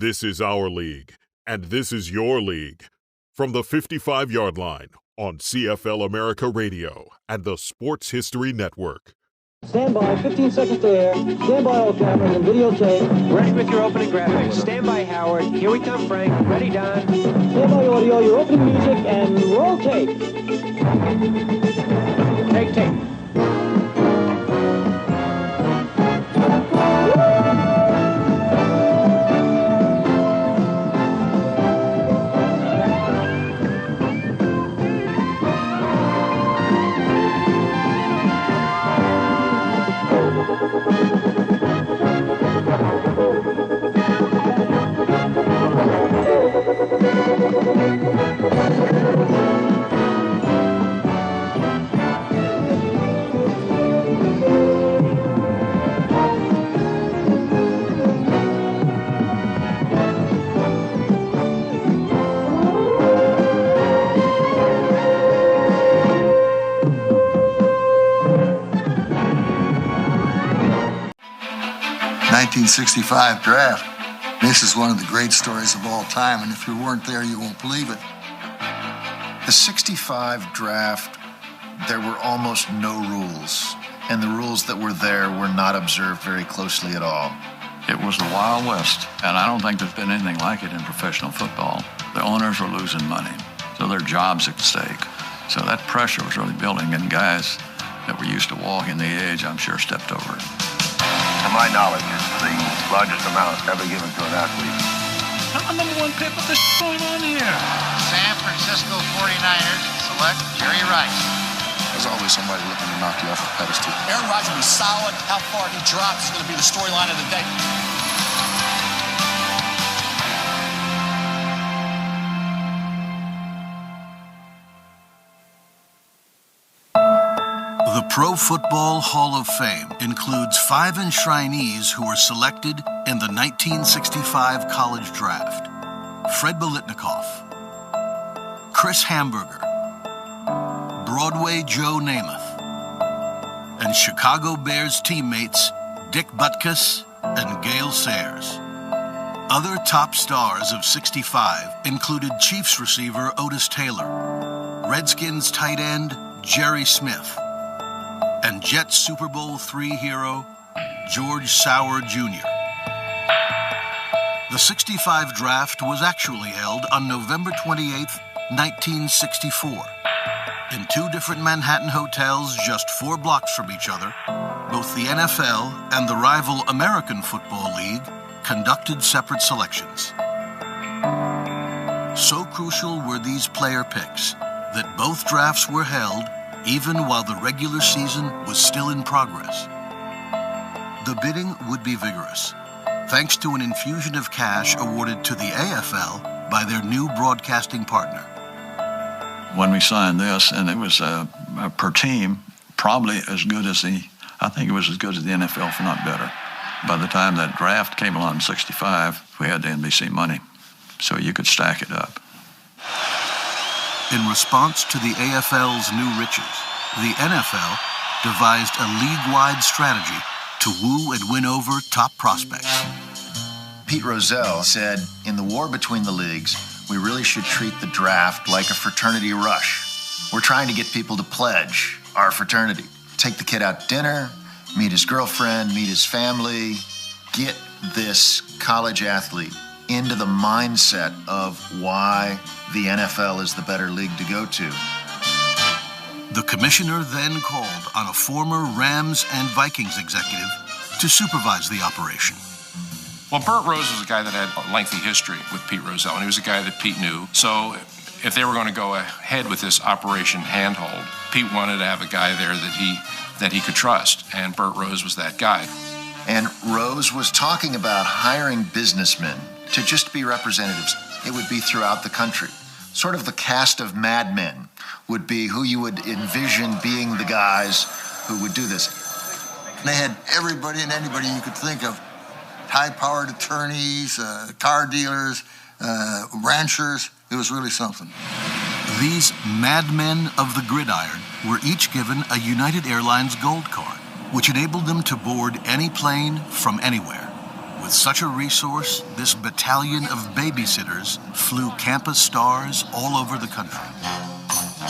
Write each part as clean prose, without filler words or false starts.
This is our league, and this is your league. From the 55-yard line on CFL America Radio and the Sports History Network. Stand by, 15 seconds to air. Stand by all cameras and videotape. Ready with your opening graphics. Stand by, Howard. Here we come, Frank. Ready, Don. Stand by audio, your opening music, and roll tape. Take tape. 1965 draft. This is one of the great stories of all time, and if you weren't there, you won't believe it. The 65 draft, there were almost no rules, and the rules that were there were not observed very closely at all. It was the Wild West, and I don't think there's been anything like it in professional football. The owners were losing money, so their jobs at stake. So that pressure was really building, and guys that were used to walking the edge, I'm sure, stepped over it. To my knowledge, the largest amount ever given to an athlete. I'm the number one pick. What the going on here? San Francisco 49ers select Jerry Rice. There's always somebody looking to knock you off a pedestal. Aaron Rodgers will be solid. How far he drops is going to be the storyline of the day. The Pro Football Hall of Fame includes 5 enshrinees who were selected in the 1965 college draft. Fred Biletnikoff, Chris Hamburger, Broadway Joe Namath, and Chicago Bears teammates Dick Butkus and Gale Sayers. Other top stars of 65 included Chiefs receiver Otis Taylor, Redskins tight end Jerry Smith, and Jets Super Bowl III hero George Sauer Jr. The 65 draft was actually held on November 28, 1964. In 2 different Manhattan hotels just 4 blocks from each other, both the NFL and the rival American Football League conducted separate selections. So crucial were these player picks that both drafts were held even while the regular season was still in progress. The bidding would be vigorous, thanks to an infusion of cash awarded to the AFL by their new broadcasting partner. When we signed this, and it was per team, probably as good as I think it was as good as the NFL, if not better. By the time that draft came along in 65, we had the NBC money, so you could stack it up. In response to the AFL's new riches, the NFL devised a league-wide strategy to woo and win over top prospects. Pete Rozelle said, in the war between the leagues, we really should treat the draft like a fraternity rush. We're trying to get people to pledge our fraternity. Take the kid out to dinner, meet his girlfriend, meet his family, get this college athlete into the mindset of why the NFL is the better league to go to. The commissioner then called on a former Rams and Vikings executive to supervise the operation. Well, Burt Rose was a guy that had a lengthy history with Pete Rozelle, and he was a guy that Pete knew. So if they were going to go ahead with this Operation Handhold, Pete wanted to have a guy there that he could trust, and Burt Rose was that guy. And Rose was talking about hiring businessmen to just be representatives. It would be throughout the country. Sort of the cast of Mad Men would be who you would envision being the guys who would do this. They had everybody and anybody you could think of. High-powered attorneys, car dealers, ranchers. It was really something. These madmen of the gridiron were each given a United Airlines Gold Card, which enabled them to board any plane from anywhere. With such a resource, this battalion of babysitters flew campus stars all over the country.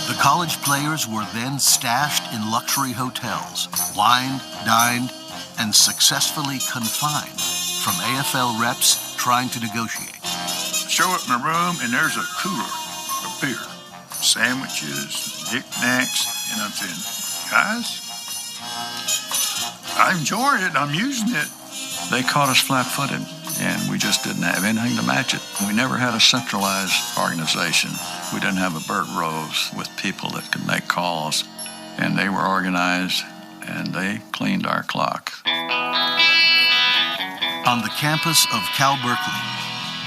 The college players were then stashed in luxury hotels, wined, dined, and successfully confined from AFL reps trying to negotiate. Show up in the room and there's a cooler of beer, sandwiches, knickknacks, and I'm saying, guys, I'm enjoying it, I'm using it. They caught us flat-footed, and we just didn't have anything to match it. We never had a centralized organization. We didn't have a Bert Rose with people that could make calls, and they were organized, and they cleaned our clock. On the campus of Cal Berkeley,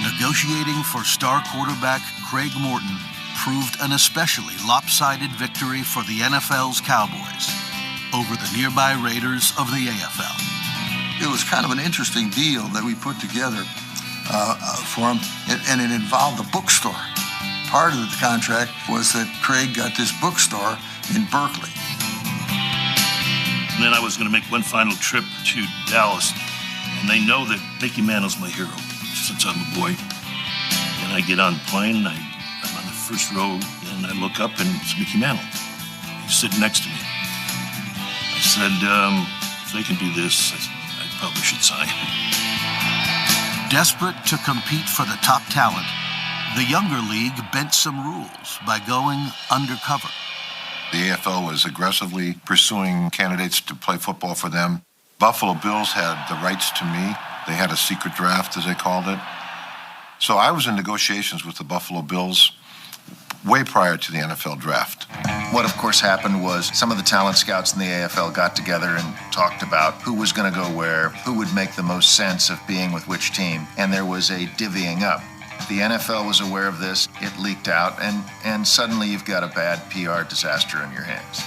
negotiating for star quarterback Craig Morton proved an especially lopsided victory for the NFL's Cowboys over the nearby Raiders of the AFL. It was kind of an interesting deal that we put together for him, and it involved a bookstore. Part of the contract was that Craig got this bookstore in Berkeley. And then I was going to make one final trip to Dallas, and they know that Mickey Mantle's my hero since I'm a boy. And I get on the plane, and I'm on the first row, and I look up, and it's Mickey Mantle. He's sitting next to me. I said, if they can do this, I probably should sign. Desperate to compete for the top talent, the younger league bent some rules by going undercover. The AFL was aggressively pursuing candidates to play football for them. Buffalo Bills had the rights to me. They had a secret draft, as they called it. So I was in negotiations with the Buffalo Bills way prior to the NFL draft. What, of course, happened was some of the talent scouts in the AFL got together and talked about who was going to go where, who would make the most sense of being with which team, and there was a divvying up. The NFL was aware of this, it leaked out, and suddenly you've got a bad PR disaster in your hands.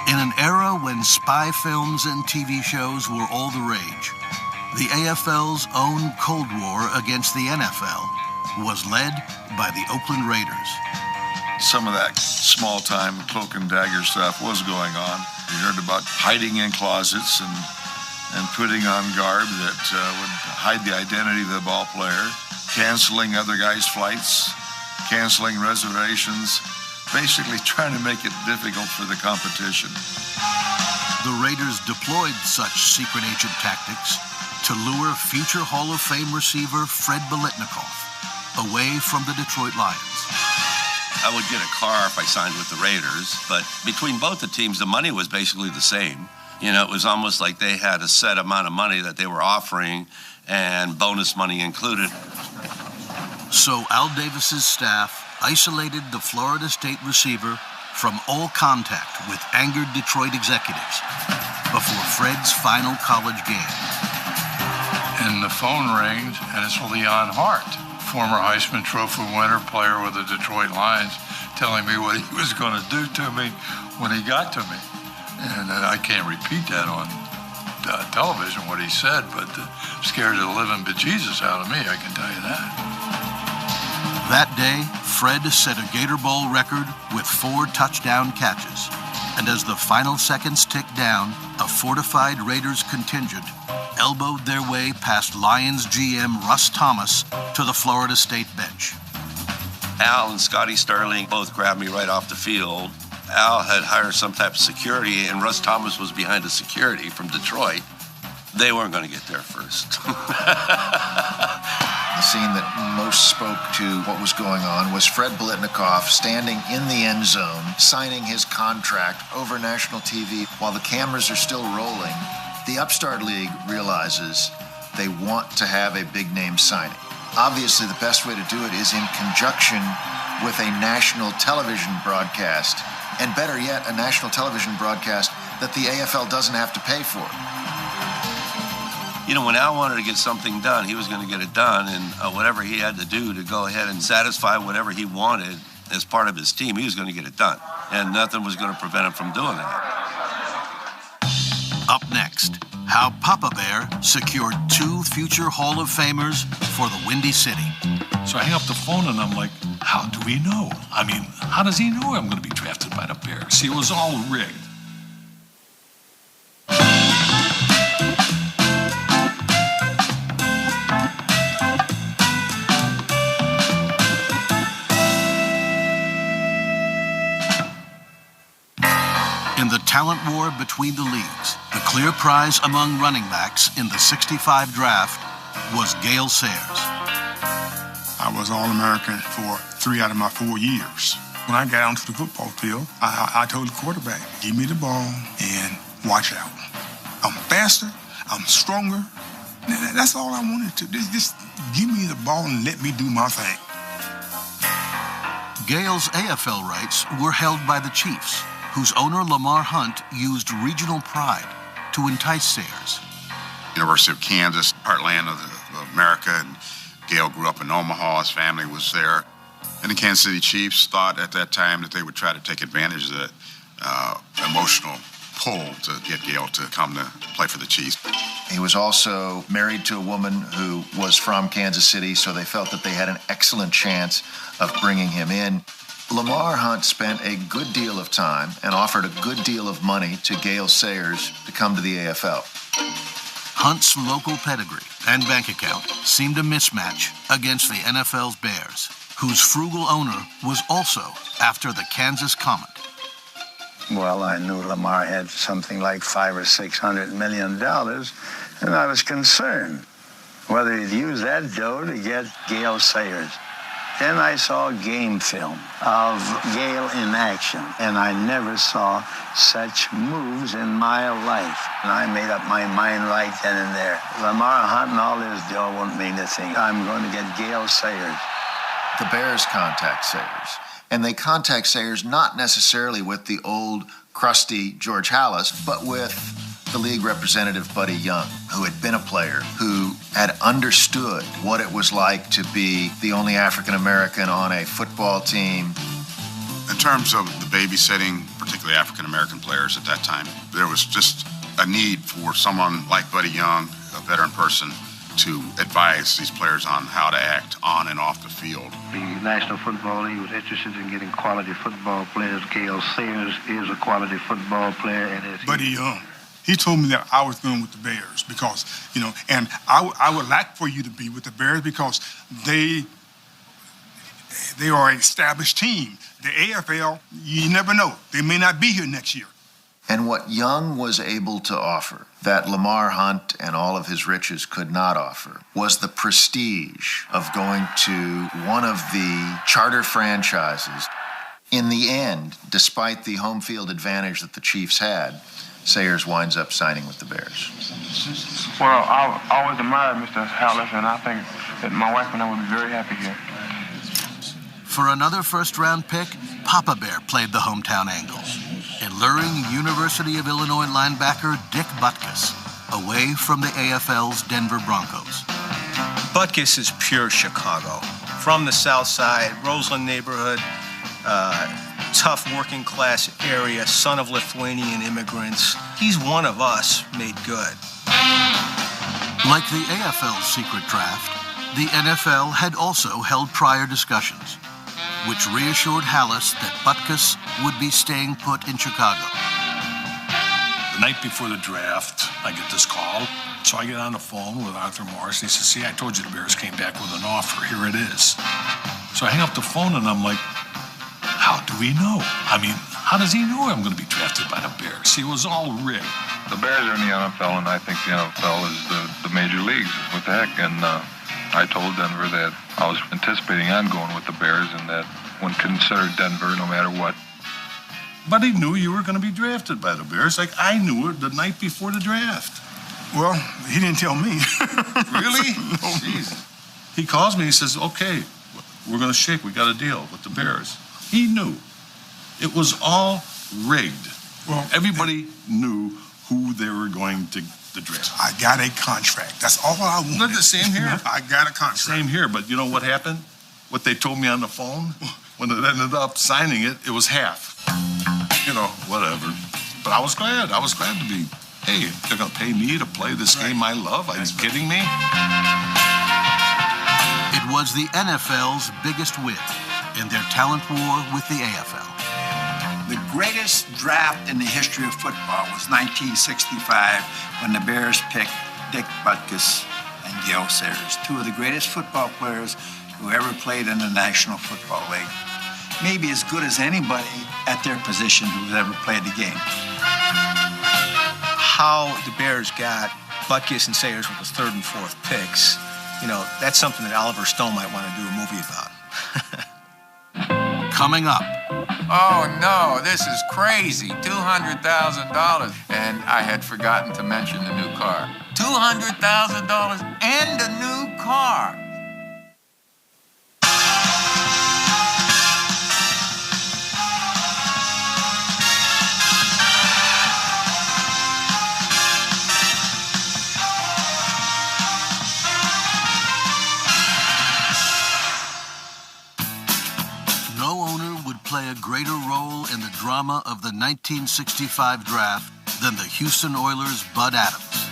In an era when spy films and TV shows were all the rage, the AFL's own Cold War against the NFL was led by the Oakland Raiders. Some of that small-time cloak and dagger stuff was going on. You heard about hiding in closets and putting on garb that would hide the identity of the ball player, canceling other guys' flights, canceling reservations, basically trying to make it difficult for the competition. The Raiders deployed such secret agent tactics to lure future Hall of Fame receiver Fred Biletnikoff away from the Detroit Lions. I would get a car if I signed with the Raiders, but between both the teams, the money was basically the same. You know, it was almost like they had a set amount of money that they were offering and bonus money included. So Al Davis's staff isolated the Florida State receiver from all contact with angered Detroit executives before Fred's final college game. And the phone rings, and it's Leon Hart, former Heisman Trophy winner, player with the Detroit Lions, telling me what he was going to do to me when he got to me. And I can't repeat that on television, what he said, but scared the living bejesus out of me, I can tell you that. That day, Fred set a Gator Bowl record with 4 touchdown catches. And as the final seconds ticked down, a fortified Raiders contingent elbowed their way past Lions GM Russ Thomas to the Florida State bench. Al and Scotty Sterling both grabbed me right off the field. Al had hired some type of security, and Russ Thomas was behind the security from Detroit. They weren't going to get there first. The scene that most spoke to what was going on was Fred Biletnikoff standing in the end zone, signing his contract over national TV while the cameras are still rolling. The Upstart League realizes they want to have a big-name signing. Obviously, the best way to do it is in conjunction with a national television broadcast, and better yet, a national television broadcast that the AFL doesn't have to pay for. You know, when Al wanted to get something done, he was going to get it done, and whatever he had to do to go ahead and satisfy whatever he wanted as part of his team, he was going to get it done, and nothing was going to prevent him from doing that. Up next, how Papa Bear secured 2 future Hall of Famers for the Windy City. So I hang up the phone and I'm like, how do we know? I mean, how does he know I'm going to be drafted by the Bears? See, it was all rigged. talent war between the leagues, the clear prize among running backs in the '65 draft was Gale Sayers. I was All-American for 3 out of my 4 years. When I got onto the football field, I told the quarterback, give me the ball and watch out. I'm faster, I'm stronger. That's all I wanted to do. Just give me the ball and let me do my thing. Gale's AFL rights were held by the Chiefs, whose owner Lamar Hunt used regional pride to entice Sayers. University of Kansas, heartland of America, and Gale grew up in Omaha. His family was there. And the Kansas City Chiefs thought at that time that they would try to take advantage of the emotional pull to get Gale to come to play for the Chiefs. He was also married to a woman who was from Kansas City, so they felt that they had an excellent chance of bringing him in. Lamar Hunt spent a good deal of time and offered a good deal of money to Gale Sayers to come to the AFL. Hunt's local pedigree and bank account seemed a mismatch against the NFL's Bears, whose frugal owner was also after the Kansas Comet. Well, I knew Lamar had something like $500 or $600 million, and I was concerned whether he'd use that dough to get Gale Sayers. Then I saw game film of Gale in action, and I never saw such moves in my life. And I made up my mind right then and there. Lamar Hunt and all his dough won't mean a thing. I'm going to get Gale Sayers. The Bears contact Sayers, and they contact Sayers not necessarily with the old, crusty George Halas, but with the league representative Buddy Young, who had been a player, who had understood what it was like to be the only African-American on a football team. In terms of the babysitting, particularly African-American players at that time, there was just a need for someone like Buddy Young, a veteran person, to advise these players on how to act on and off the field. The National Football League was interested in getting quality football players. Gale Sayers is a quality football player. And Buddy Young, he told me that I was going with the Bears because, and I would like for you to be with the Bears because they are an established team. The AFL, you never know. They may not be here next year. And what Young was able to offer that Lamar Hunt and all of his riches could not offer was the prestige of going to one of the charter franchises. In the end, despite the home field advantage that the Chiefs had, Sayers winds up signing with the Bears. Well, I always admired Mr. Halas, and I think that my wife and I would be very happy here. For another first-round pick, Papa Bear played the hometown angle, alluring University of Illinois linebacker Dick Butkus away from the AFL's Denver Broncos. Butkus is pure Chicago. From the South Side, Roseland neighborhood, tough working class area, son of Lithuanian immigrants. He's one of us made good. Like the AFL's secret draft, the NFL had also held prior discussions, which reassured Halas that Butkus would be staying put in Chicago. The night before the draft, I get this call. So I get on the phone with Arthur Morris. He says, see, I told you the Bears came back with an offer. Here it is. So I hang up the phone and I'm like, how do we know? I mean, how does he know I'm going to be drafted by the Bears? See, it was all rigged. The Bears are in the NFL, and I think the NFL is the major leagues. What the heck? And I told Denver that I was anticipating on going with the Bears and that one considered Denver no matter what. But he knew you were going to be drafted by the Bears. Like I knew it the night before the draft. Well, he didn't tell me. Really? No. Jeez. He calls me. He says, okay, we're going to shake. We got a deal with the Bears. He knew. It was all rigged. Well, everybody knew who they were going to draft. I got a contract. That's all I wanted. Look, the same here. I got a contract. Same here. But you know what happened? What they told me on the phone? When it ended up signing it, it was half. You know, whatever. But I was glad. I was glad to be, hey, they're going to pay me to play this game I love. Are you kidding me? It was the NFL's biggest win in their talent war with the AFL. The greatest draft in the history of football was 1965 when the Bears picked Dick Butkus and Gale Sayers, two of the greatest football players who ever played in the National Football League. Maybe as good as anybody at their position who's ever played the game. how the Bears got Butkus and Sayers with the 3rd and 4th picks, that's something that Oliver Stone might want to do a movie about. Coming up. Oh, no, this is crazy. $200,000. And I had forgotten to mention the new car. $200,000 and a new car. No owner would play a greater role in the drama of the 1965 draft than the Houston Oilers' Bud Adams.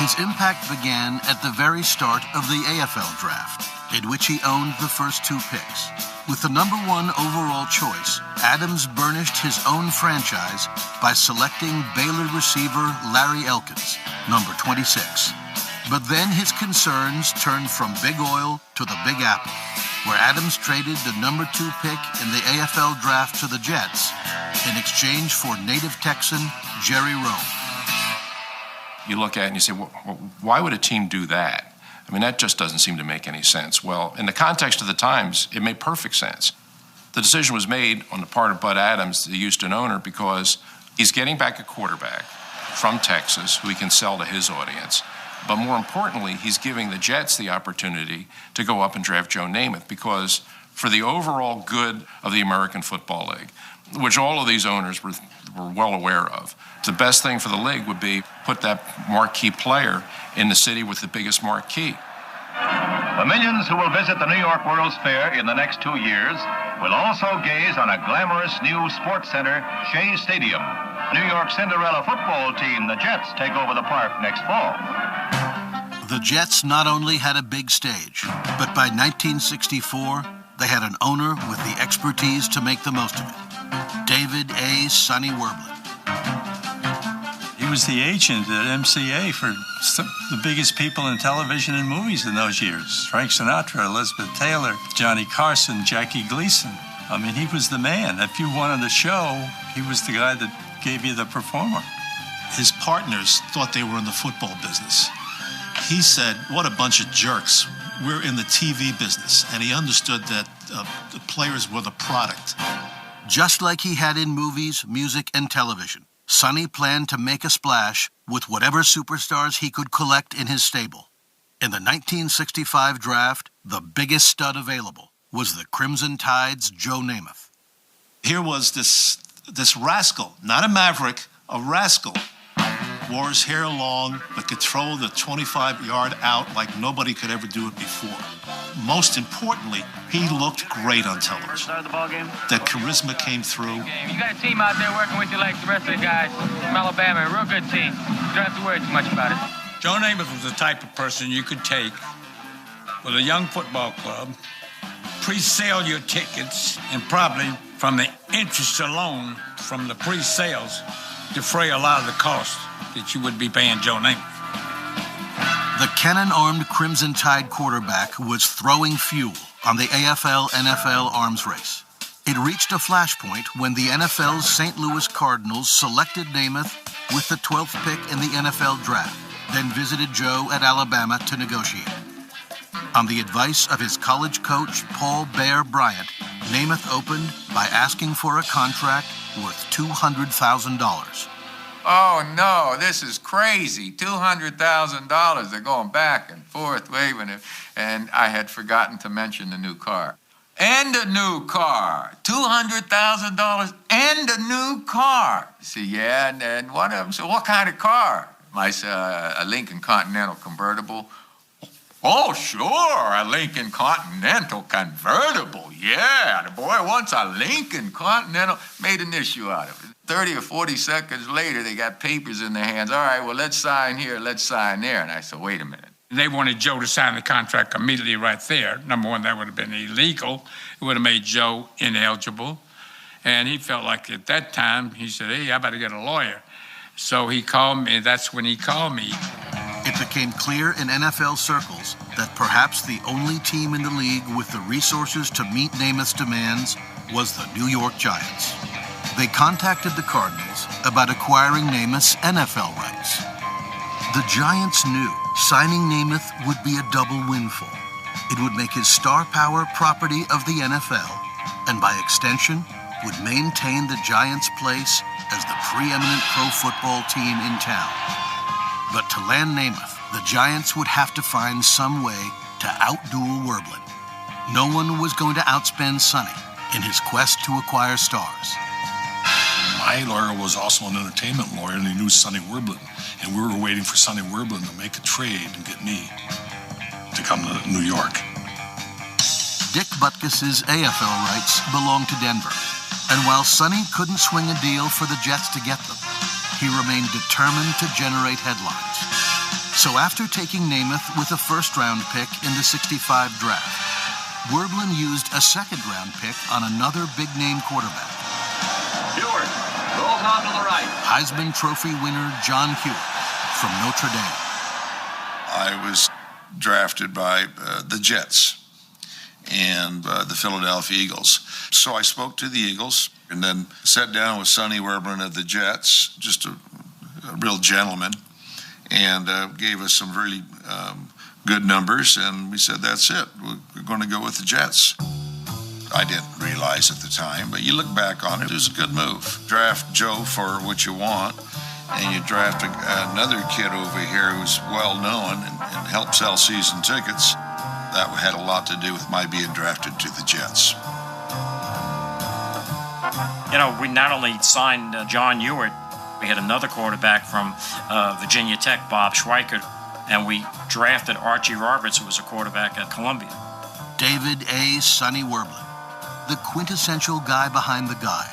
His impact began at the very start of the AFL draft, in which he owned the first 2 picks. With the number 1 overall choice, Adams burnished his own franchise by selecting Baylor receiver Larry Elkins, number 26. But then his concerns turned from Big Oil to the Big Apple, where Adams traded the number 2 pick in the AFL draft to the Jets in exchange for native Texan Jerry Rome. You look at it and you say, well, why would a team do that? I mean, that just doesn't seem to make any sense. Well, in the context of the times, it made perfect sense. The decision was made on the part of Bud Adams, the Houston owner, because he's getting back a quarterback from Texas who he can sell to his audience. But more importantly, he's giving the Jets the opportunity to go up and draft Joe Namath, because for the overall good of the American Football League, which all of these owners were well aware of, the best thing for the league would be put that marquee player in the city with the biggest marquee. The millions who will visit the New York World's Fair in the next 2 years will also gaze on a glamorous new sports center, Shea Stadium. New York Cinderella football team, the Jets, take over the park next fall. The Jets not only had a big stage, but by 1964, they had an owner with the expertise to make the most of it. David A. Sonny Werblin. He was the agent at MCA for the biggest people in television and movies in those years. Frank Sinatra, Elizabeth Taylor, Johnny Carson, Jackie Gleason. I mean, he was the man. If you wanted a show, he was the guy that gave you the performer. His partners thought they were in the football business. He said, what a bunch of jerks. We're in the TV business. And he understood that the players were the product. Just like he had in movies, music, and television, Sonny planned to make a splash with whatever superstars he could collect in his stable. In the 1965 draft, the biggest stud available was the Crimson Tide's Joe Namath. Here was this rascal, not a maverick, a rascal. Wore his hair long, but could throw the 25-yard out like nobody could ever do it before. Most importantly, he looked great on television. That charisma came through. You got a team out there working with you like the rest of the guys from Alabama, a real good team. You don't have to worry too much about it. Joe Namath was the type of person you could take with a young football club, pre-sale your tickets, and probably from the interest alone from the pre-sales, defray a lot of the costs that you would be paying Joe Namath. The cannon-armed Crimson Tide quarterback was throwing fuel on the AFL-NFL arms race. It reached a flashpoint when the NFL's St. Louis Cardinals selected Namath with the 12th pick in the NFL draft, then visited Joe at Alabama to negotiate. On the advice of his college coach, Paul Bear Bryant, Namath opened by asking for a contract worth $200,000. Oh, no, this is crazy. $200,000. They're going back and forth, waving it. And I had forgotten to mention the new car. And a new car. $200,000 and a new car. See, yeah, and one of them said, what kind of car? I said, a Lincoln Continental convertible. Oh, sure, a Lincoln Continental convertible. Yeah, the boy wants a Lincoln Continental. Made an issue out of it. 30 or 40 seconds later, they got papers in their hands. All right, well, let's sign here, let's sign there. And I said, wait a minute. They wanted Joe to sign the contract immediately right there. Number one, that would have been illegal. It would have made Joe ineligible. And he felt like at that time, he said, hey, I better get a lawyer. So he called me, that's when he called me. It became clear in NFL circles that perhaps the only team in the league with the resources to meet Namath's demands was the New York Giants. they contacted the Cardinals about acquiring Namath's NFL rights. The Giants knew signing Namath would be a double windfall. It would make his star power property of the NFL, and by extension, would maintain the Giants' place as the preeminent pro football team in town. But to land Namath, the Giants would have to find some way to outduel Werblin. No one was going to outspend Sonny in his quest to acquire stars. My lawyer was also an entertainment lawyer, and he knew Sonny Werblin. And we were waiting for Sonny Werblin to make a trade and get me to come to New York. Dick Butkus's AFL rights belonged to Denver. And while Sonny couldn't swing a deal for the Jets to get them, he remained determined to generate headlines. So after taking Namath with a first-round pick in the '65 draft, Werblin used a second-round pick on another big-name quarterback. Hewitt rolls on to the right. Heisman Trophy winner John Hewitt from Notre Dame. I was drafted by the Jets and the Philadelphia Eagles. So I spoke to the Eagles and then sat down with Sonny Werblin of the Jets, just a real gentleman, and gave us some really good numbers, and we said, that's it. We're going to go with the Jets. I didn't realize at the time, but you look back on it, it was a good move. Draft Joe for what you want, and you draft another kid over here who's well-known and helped sell season tickets. That had a lot to do with my being drafted to the Jets. You know, we not only signed John Hewitt, we had another quarterback from Virginia Tech, Bob Schweikert, and we drafted Archie Roberts, who was a quarterback at Columbia. David A. Sonny Werblin, the quintessential guy behind the guy.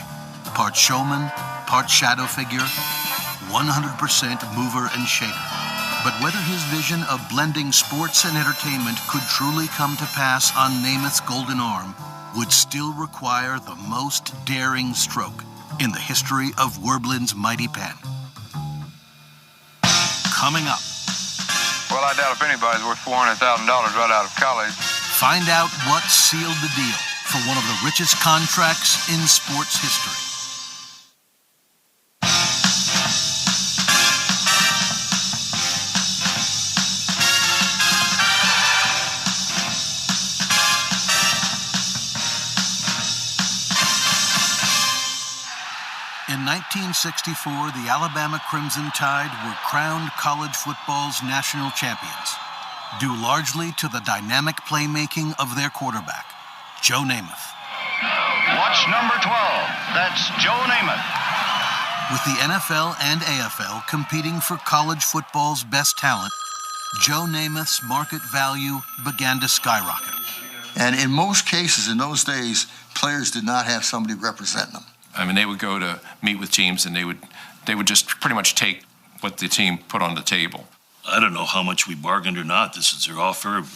Part showman, part shadow figure, 100% mover and shaker. But whether his vision of blending sports and entertainment could truly come to pass on Namath's golden arm would still require the most daring stroke in the history of Werblin's mighty pen. Coming up. Well, I doubt if anybody's worth $400,000 right out of college. Find out what sealed the deal for one of the richest contracts in sports history. In 1964, the Alabama Crimson Tide were crowned college football's national champions, due largely to the dynamic playmaking of their quarterback, Joe Namath. Watch number 12. That's Joe Namath. With the NFL and AFL competing for college football's best talent, Joe Namath's market value began to skyrocket. And in most cases in those days, players did not have somebody representing them. I mean, they would go to meet with teams, and they would just pretty much take what the team put on the table. I don't know how much we bargained or not. This is their offer, and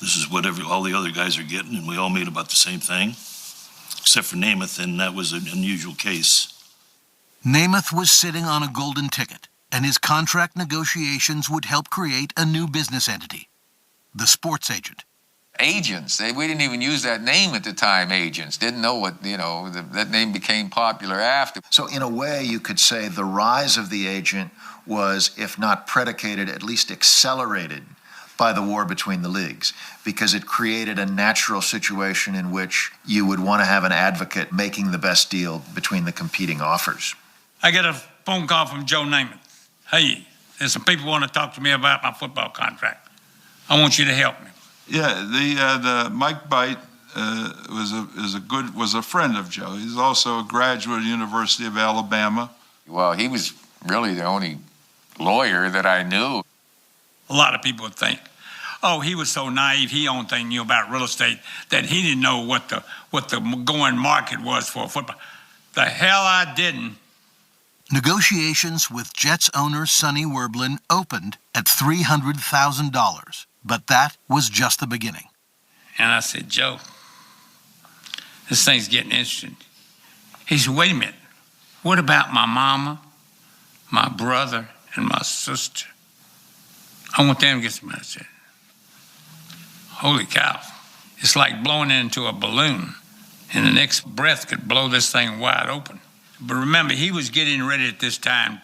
this is what all the other guys are getting, and we all made about the same thing, except for Namath, and that was an unusual case. Namath was sitting on a golden ticket, and his contract negotiations would help create a new business entity, the sports agent. Agents, we didn't even use that name at the time, agents. Didn't know what, that name became popular after. So in a way, you could say the rise of the agent was, if not predicated, at least accelerated by the war between the leagues, because it created a natural situation in which you would want to have an advocate making the best deal between the competing offers. I get a phone call from Joe Namath. Hey, there's some people want to talk to me about my football contract. I want you to help me. Yeah, the Mike Byte was a friend of Joe. He's also a graduate of the University of Alabama. Well, he was really the only lawyer that I knew. A lot of people think, oh, he was so naive, he only thing knew about real estate that he didn't know what the going market was for football. The hell I didn't. Negotiations with Jets owner Sonny Werblin opened at $300,000. But that was just the beginning. And I said, Joe, this thing's getting interesting. He said, wait a minute. What about my mama, my brother, and my sister? I want them to get some money. I said, holy cow. It's like blowing into a balloon. and the next breath could blow this thing wide open. But remember, he was getting ready at this time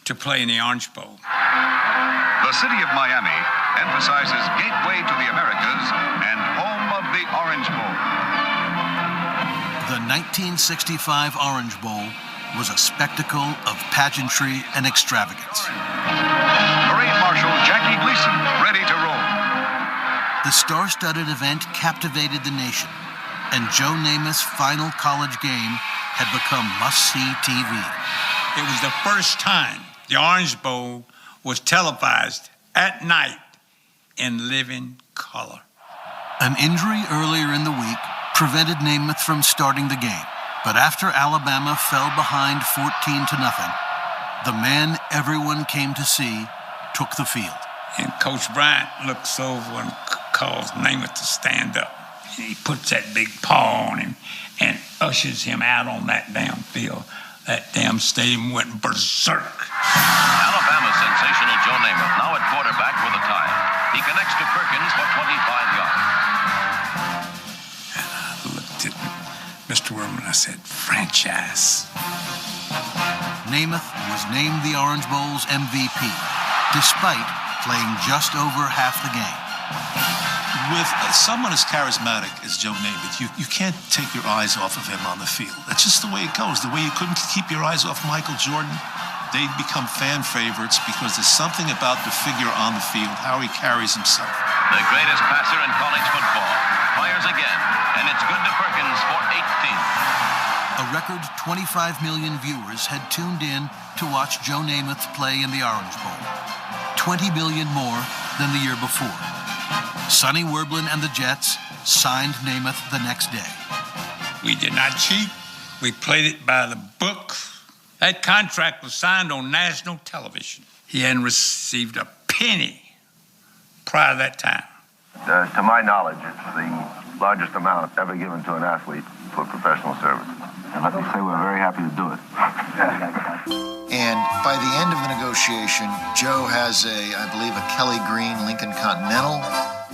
to play in the Orange Bowl. The city of Miami emphasizes gateway to the Americas and home of the Orange Bowl. The 1965 Orange Bowl was a spectacle of pageantry and extravagance. Parade Marshal Jackie Gleason, ready to roll. The star-studded event captivated the nation, and Joe Namath's final college game had become must-see TV. It was the first time the Orange Bowl was televised at night in living color. An injury earlier in the week prevented Namath from starting the game, but after Alabama fell behind 14-0, the man everyone came to see took the field. And Coach Bryant looks over and calls Namath to stand up. He puts that big paw on him and ushers him out on that damn field. That damn stadium went berserk. Alabama's sensational Joe Namath, now at quarterback with a tie. He connects to Perkins for 25 yards. And I looked at Mr. Worman and I said, franchise. Namath was named the Orange Bowl's MVP, despite playing just over half the game. With someone as charismatic as Joe Namath, you can't take your eyes off of him on the field. That's just the way it goes. The way you couldn't keep your eyes off Michael Jordan, they'd become fan favorites because there's something about the figure on the field, how he carries himself. The greatest passer in college football fires again, and it's good to Perkins for 18. A record 25 million viewers had tuned in to watch Joe Namath play in the Orange Bowl, 20 million more than the year before. Sonny Werblin and the Jets signed Namath the next day. We did not cheat. We played it by the book. That contract was signed on national television. He hadn't received a penny prior to that time. To my knowledge, it's the largest amount ever given to an athlete for professional service. And let me say we're very happy to do it. And by the end of the negotiation, Joe has I believe, a Kelly Green Lincoln Continental.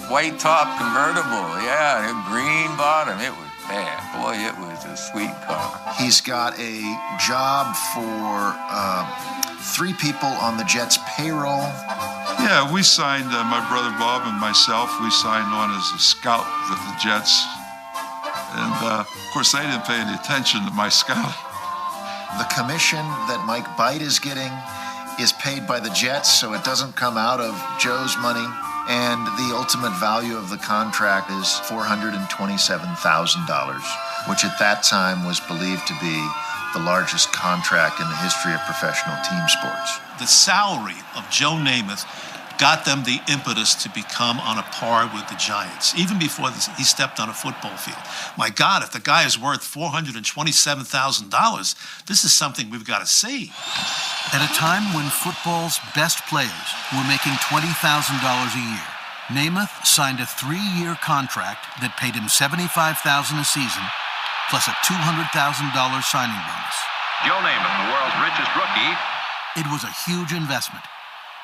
White top convertible, yeah, green bottom. It was bad. Boy, it was a sweet car. He's got a job for 3 people on the Jets payroll. Yeah, we signed, my brother Bob and myself, we signed on as a scout with the Jets. And, of course, they didn't pay any attention to my scouting. The commission that Mike Byte is getting is paid by the Jets, so it doesn't come out of Joe's money. And the ultimate value of the contract is $427,000, which at that time was believed to be the largest contract in the history of professional team sports. The salary of Joe Namath got them the impetus to become on a par with the Giants, even before he stepped on a football field. My God, if the guy is worth $427,000, this is something we've got to see. At a time when football's best players were making $20,000 a year, Namath signed a 3-year contract that paid him $75,000 a season, plus a $200,000 signing bonus. Joe Namath, the world's richest rookie. It was a huge investment,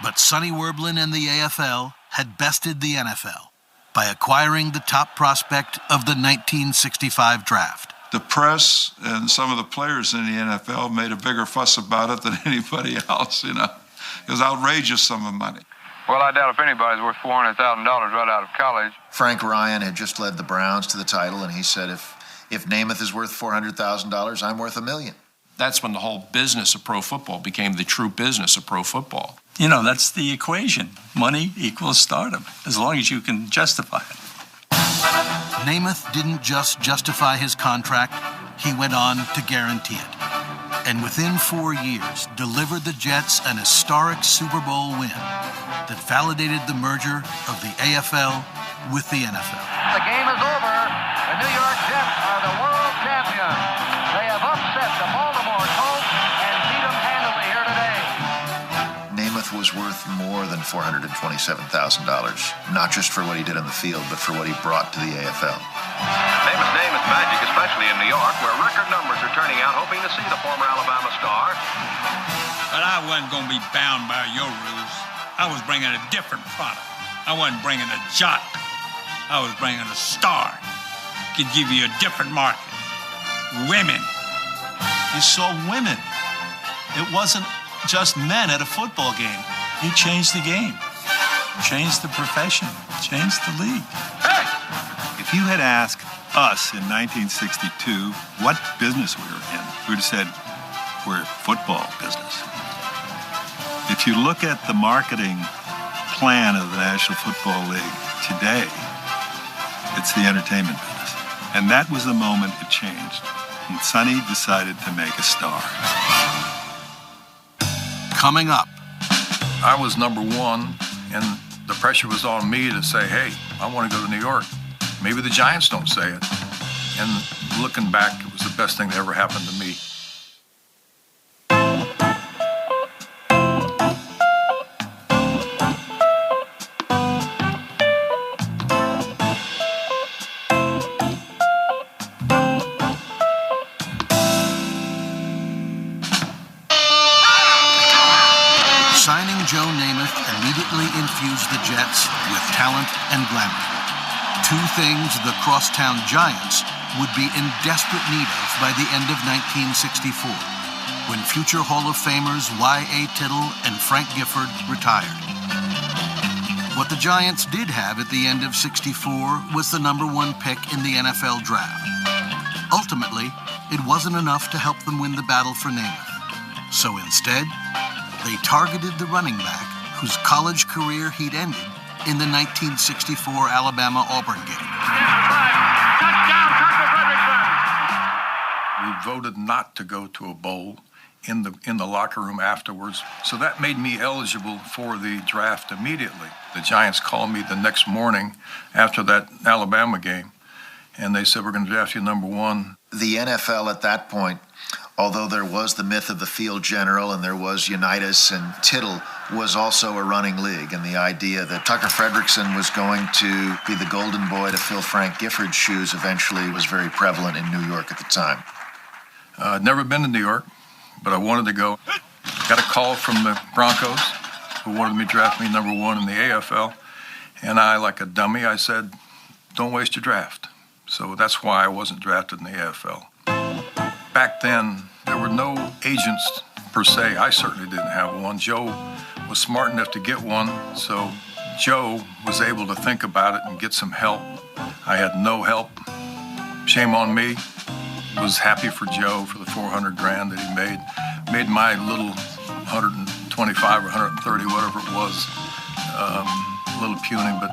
but Sonny Werblin and the AFL had bested the NFL by acquiring the top prospect of the 1965 draft. The press and some of the players in the NFL made a bigger fuss about it than anybody else, It was outrageous sum of money. Well, I doubt if anybody's worth $400,000 right out of college. Frank Ryan had just led the Browns to the title, and he said, if Namath is worth $400,000, I'm worth $1 million. That's when the whole business of pro football became the true business of pro football. That's the equation. Money equals stardom, as long as you can justify it. Namath didn't just justify his contract, he went on to guarantee it. And within 4 years, delivered the Jets an historic Super Bowl win that validated the merger of the AFL with the NFL. The game is over. The New York Jets are the world champions. They have upset the Baltimore Colts and beat them handily here today. Namath was worth more than $427,000, not just for what he did on the field, but for what he brought to the AFL. Namath's name is magic, especially in New York, where record numbers are turning out, hoping to see the former Alabama star. But I wasn't going to be bound by your rules. I was bringing a different product. I wasn't bringing a jock. I was bringing a star. could give you a different market. Women. You saw women. It wasn't just men at a football game. He changed the game, changed the profession, changed the league. Hey! If you had asked us in 1962 what business we were in, we would have said, we're football business. If you look at the marketing plan of the National Football League today, it's the entertainment business. And that was the moment it changed. And Sonny decided to make a star. Coming up. I was number one, and the pressure was on me to say, hey, I want to go to New York. Maybe the Giants don't say it. And looking back, it was the best thing that ever happened to me. Signing Joe Namath immediately infused the Jets with talent and glamour. Two things the crosstown Giants would be in desperate need of by the end of 1964, when future Hall of Famers Y.A. Tittle and Frank Gifford retired. What the Giants did have at the end of '64 was the number one pick in the NFL draft. Ultimately, it wasn't enough to help them win the battle for Namath. So instead, they targeted the running back whose college career he'd ended in the 1964 Alabama-Auburn game. We voted not to go to a bowl in the locker room afterwards, so that made me eligible for the draft immediately. The Giants called me the next morning after that Alabama game, and they said, we're going to draft you number one. The NFL at that point, although there was the myth of the field general and there was Unitas and Tittle, was also a running league. And the idea that Tucker Fredrickson was going to be the golden boy to fill Frank Gifford's shoes eventually was very prevalent in New York at the time. I'd never been to New York, but I wanted to go. Got a call from the Broncos, who wanted me to draft me number one in the AFL. And I, like a dummy, I said, don't waste your draft. So that's why I wasn't drafted in the AFL. Back then, there were no agents per se. I certainly didn't have one. Joe was smart enough to get one, so Joe was able to think about it and get some help. I had no help. Shame on me. Was happy for Joe for the $400,000 that he made. Made my little 125 or 130, whatever it was, a little puny, but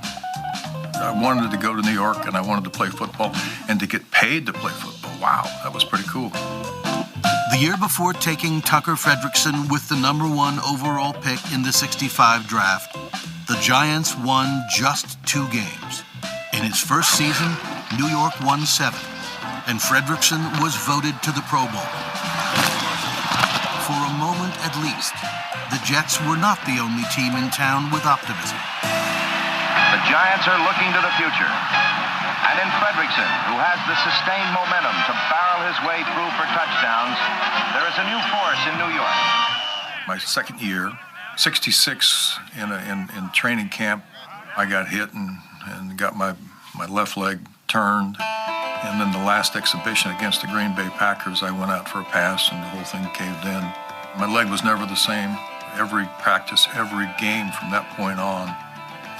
I wanted to go to New York and I wanted to play football and to get paid to play football. Wow, that was pretty cool. The year before taking Tucker Fredrickson with the number one overall pick in the '65 draft, the Giants won just 2 games. In his first season, New York won 7, and Fredrickson was voted to the Pro Bowl. For a moment at least, the Jets were not the only team in town with optimism. The Giants are looking to the future. And in Fredrickson, who has the sustained momentum to barrel his way through for touchdowns, there is a new force in New York. My second year, '66, in training camp, I got hit and got my left leg turned. And then the last exhibition against the Green Bay Packers, I went out for a pass and the whole thing caved in. My leg was never the same. Every practice, every game from that point on,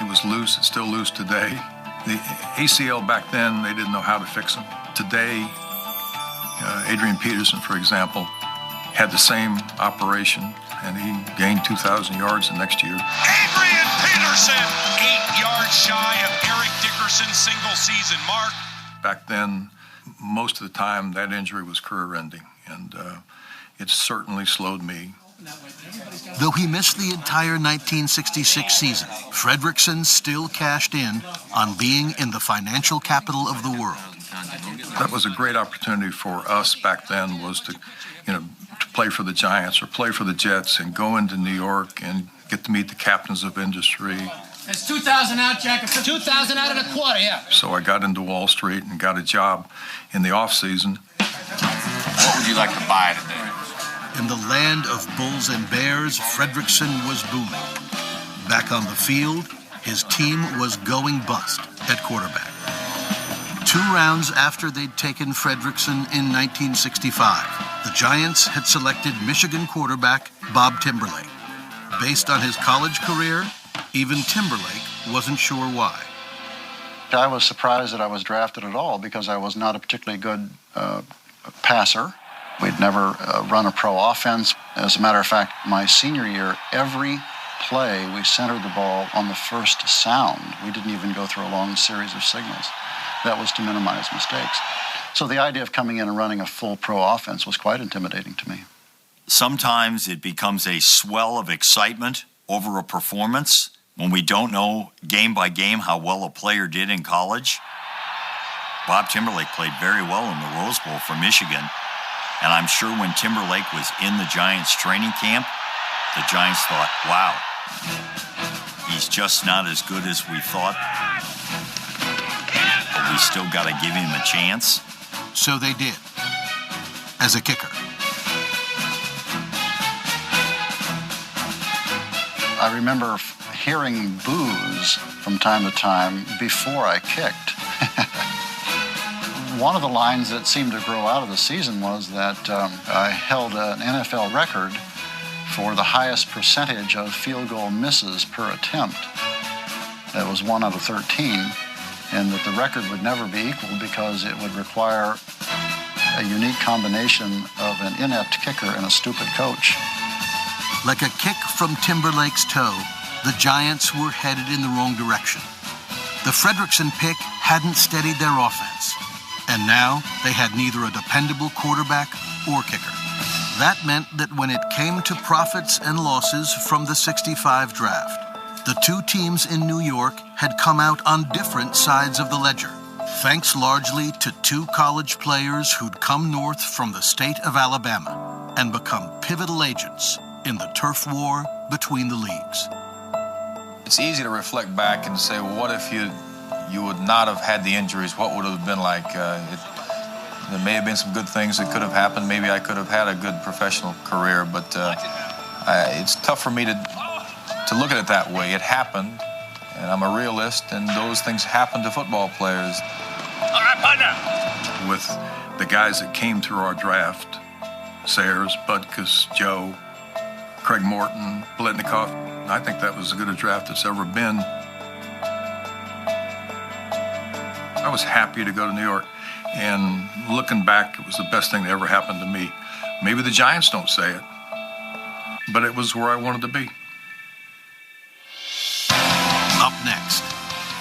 it was loose. It's still loose today. The ACL back then, they didn't know how to fix them. Today, Adrian Peterson, for example, had the same operation, and he gained 2,000 yards the next year. Adrian Peterson, 8 yards shy of Eric Dickerson's single-season mark. Back then, most of the time, that injury was career-ending, and it certainly slowed me. Though he missed the entire 1966 season, Fredrickson still cashed in on being in the financial capital of the world. That was a great opportunity for us back then, was to play for the Giants or play for the Jets and go into New York and get to meet the captains of industry. It's 2,000 out, Jack. 2,000 out and a quarter, yeah. So I got into Wall Street and got a job in the off season. What would you like to buy today? In the land of bulls and bears, Fredrickson was booming. Back on the field, his team was going bust at quarterback. 2 rounds after they'd taken Fredrickson in 1965, the Giants had selected Michigan quarterback Bob Timberlake. Based on his college career, even Timberlake wasn't sure why. I was surprised that I was drafted at all because I was not a particularly good passer. We'd never run a pro offense. As a matter of fact, my senior year, every play we centered the ball on the first sound. We didn't even go through a long series of signals. That was to minimize mistakes. So the idea of coming in and running a full pro offense was quite intimidating to me. Sometimes it becomes a swell of excitement over a performance when we don't know game by game how well a player did in college. Bob Timberlake played very well in the Rose Bowl for Michigan, and I'm sure when Timberlake was in the Giants training camp, the Giants thought, wow, he's just not as good as we thought, but we still got to give him a chance. So they did, as a kicker. I remember hearing boos from time to time before I kicked. One of the lines that seemed to grow out of the season was that I held an NFL record for the highest percentage of field goal misses per attempt. That was 1 out of 13, and that the record would never be equal because it would require a unique combination of an inept kicker and a stupid coach. Like a kick from Timberlake's toe, the Giants were headed in the wrong direction. The Fredrickson pick hadn't steadied their offense, and now they had neither a dependable quarterback or kicker. That meant that when it came to profits and losses from the '65 draft, the 2 teams in New York had come out on different sides of the ledger, thanks largely to 2 college players who'd come north from the state of Alabama and become pivotal agents in the turf war between the leagues. It's easy to reflect back and say, well, what if you would not have had the injuries? What would it have been like? There may have been some good things that could have happened. Maybe I could have had a good professional career, but it's tough for me to look at it that way. It happened, and I'm a realist, and those things happen to football players. All right, partner. With the guys that came through our draft, Sayers, Butkus, Joe, Craig Morton, Biletnikoff, I think that was as good a draft that's ever been. I was happy to go to New York, and looking back, it was the best thing that ever happened to me. Maybe the Giants don't say it, but it was where I wanted to be. Up next.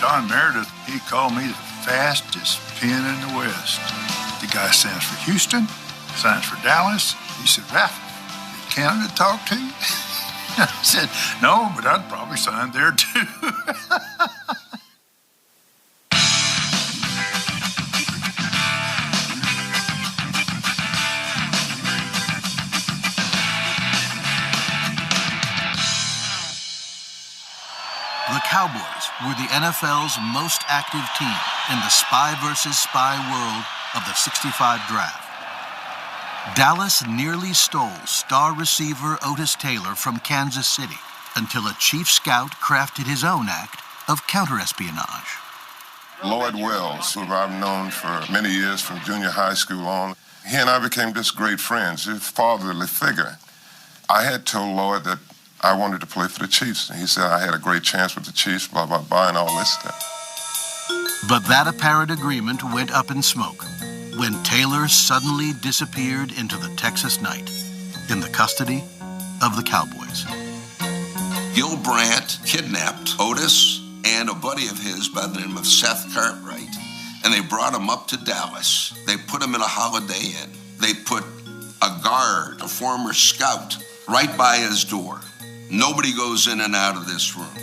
Don Meredith, he called me the fastest pen in the West. The guy signs for Houston, signs for Dallas. He said, Ralph, is Canada talk to you? I said, no, but I'd probably sign there too. The Cowboys were the NFL's most active team in the spy versus spy world of the '65 draft. Dallas nearly stole star receiver Otis Taylor from Kansas City until a chief scout crafted his own act of counterespionage. Lloyd Wells, who I've known for many years from junior high school on, he and I became just great friends, his fatherly figure. I had told Lloyd that I wanted to play for the Chiefs, and he said I had a great chance with the Chiefs, blah, blah, blah, and all this stuff. But that apparent agreement went up in smoke when Taylor suddenly disappeared into the Texas night in the custody of the Cowboys. Gil Brandt kidnapped Otis and a buddy of his by the name of Seth Cartwright, and they brought him up to Dallas. They put him in a Holiday Inn. They put a guard, a former scout, right by his door. Nobody goes in and out of this room.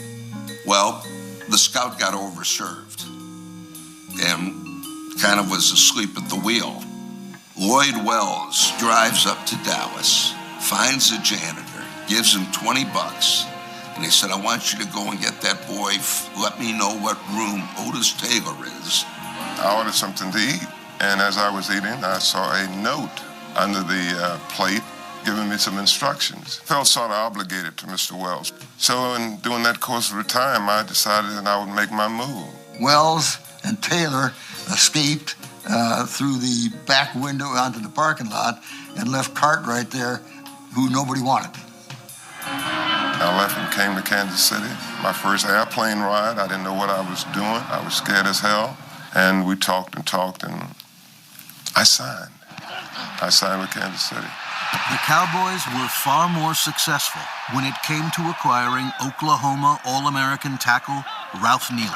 Well, the scout got overserved and kind of was asleep at the wheel. Lloyd Wells drives up to Dallas, finds a janitor, gives him $20, and he said, I want you to go and get that boy. Let me know what room Otis Taylor is. I ordered something to eat, and as I was eating, I saw a note under the plate giving me some instructions. Felt sort of obligated to Mr. Wells. So in doing that course of time, I decided that I would make my move. Wells and Taylor escaped through the back window onto the parking lot and left Cartwright there, who nobody wanted. I left and came to Kansas City. My first airplane ride, I didn't know what I was doing. I was scared as hell. And we talked, and I signed. I signed with Kansas City. The Cowboys were far more successful when it came to acquiring Oklahoma All-American tackle Ralph Neely.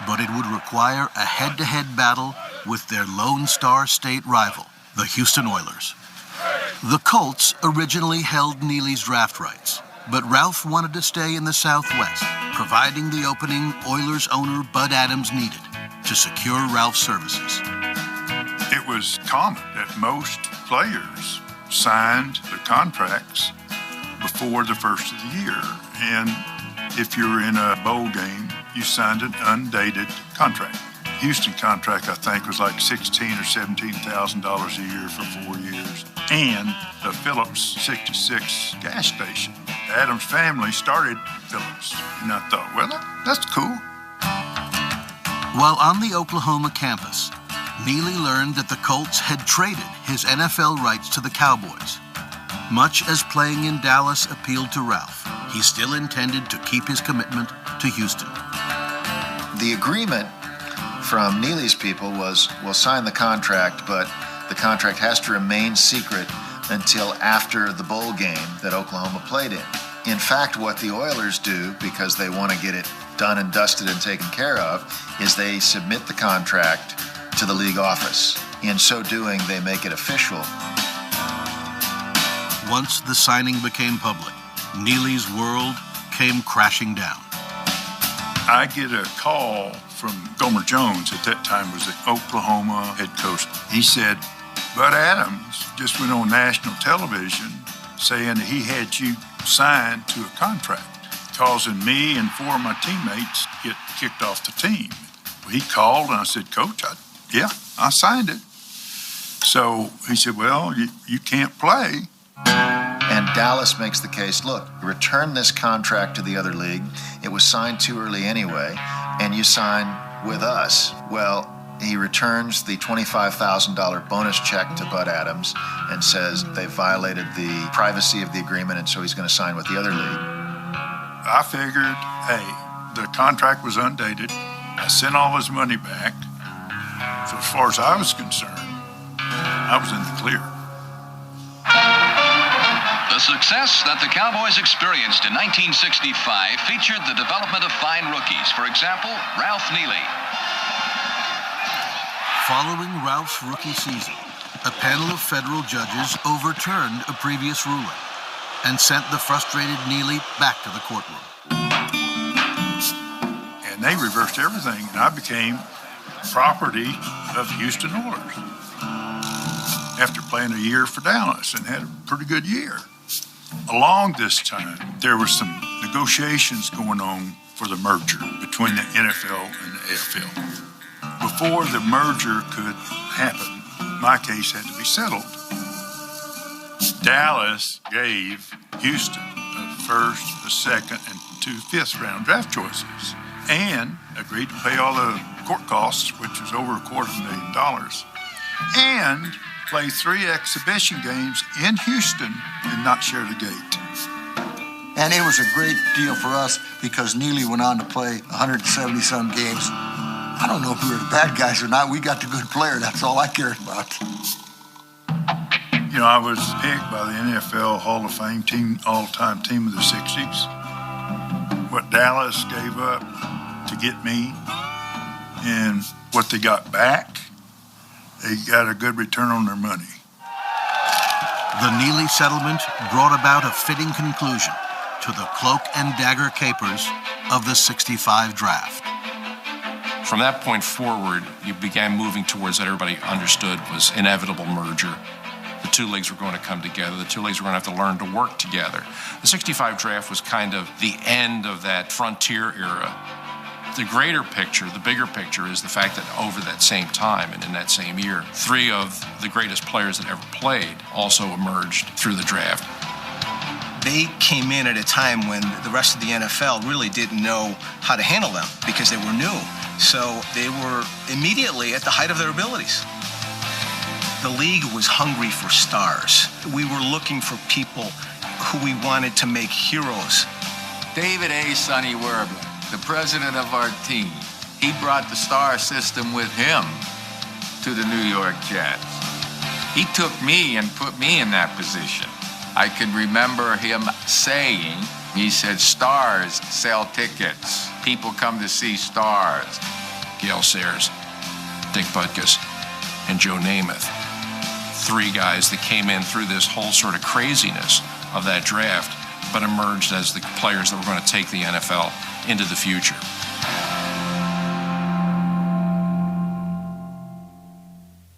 But it would require a head-to-head battle with their Lone Star State rival, the Houston Oilers. The Colts originally held Neely's draft rights, but Ralph wanted to stay in the Southwest, providing the opening Oilers owner Bud Adams needed to secure Ralph's services. It was common that most players signed the contracts before the first of the year. And if you're in a bowl game, you signed an undated contract. Houston contract, I think, was like $16,000 or $17,000 a year for 4 years. And the Phillips 66 gas station. The Adams family started Phillips. And I thought, well, that's cool. While on the Oklahoma campus, Neely learned that the Colts had traded his NFL rights to the Cowboys. Much as playing in Dallas appealed to Ralph, he still intended to keep his commitment to Houston. The agreement from Neely's people was, we'll sign the contract, but the contract has to remain secret until after the bowl game that Oklahoma played in. In fact, what the Oilers do, because they want to get it done and dusted and taken care of, is they submit the contract to the league office. In so doing, they make it official. Once the signing became public, Neely's world came crashing down. I get a call from Gomer Jones, at that time was the Oklahoma head coach. He said, Bud Adams just went on national television saying that he had you signed to a contract, causing me and 4 of my teammates get kicked off the team. He called and I said, Coach, I signed it. So he said, well, you can't play. And Dallas makes the case, look, return this contract to the other league. It was signed too early anyway, and you sign with us. Well, he returns the $25,000 bonus check to Bud Adams and says they violated the privacy of the agreement, and so he's going to sign with the other league. I figured, hey, the contract was undated. I sent all his money back. So as far as I was concerned, I was in the clear. The success that the Cowboys experienced in 1965 featured the development of fine rookies. For example, Ralph Neely. Following Ralph's rookie season, a panel of federal judges overturned a previous ruling and sent the frustrated Neely back to the courtroom. And they reversed everything, and I became property of Houston Oilers after playing a year for Dallas and had a pretty good year. Along this time, there were some negotiations going on for the merger between the NFL and the AFL. Before the merger could happen, my case had to be settled. Dallas gave Houston the first, the second, and 2 fifth-round draft choices and agreed to pay all the court costs, which was over $250,000, and play 3 exhibition games in Houston and not share the gate. And it was a great deal for us because Neely went on to play 170-some games. I don't know if we were the bad guys or not. We got the good player. That's all I cared about. You know, I was picked by the NFL Hall of Fame team, all-time team of the 60s. What Dallas gave up to get me and what they got back, they got a good return on their money. The Neely settlement brought about a fitting conclusion to the cloak and dagger capers of the '65 draft. From that point forward, you began moving towards what everybody understood was inevitable merger. The 2 leagues were going to come together. The 2 leagues were going to have to learn to work together. The '65 draft was kind of the end of that frontier era. The greater picture, the bigger picture, is the fact that over that same time and in that same year, 3 of the greatest players that ever played also emerged through the draft. They came in at a time when the rest of the NFL really didn't know how to handle them because they were new. So they were immediately at the height of their abilities. The league was hungry for stars. We were looking for people who we wanted to make heroes. David A. Sonny Werbler, the president of our team, he brought the star system with him to the New York Jets. He took me and put me in that position. I can remember him saying, he said, stars sell tickets. People come to see stars. Gale Sayers, Dick Butkus, and Joe Namath. Three guys that came in through this whole sort of craziness of that draft, but emerged as the players that were going to take the NFL into the future.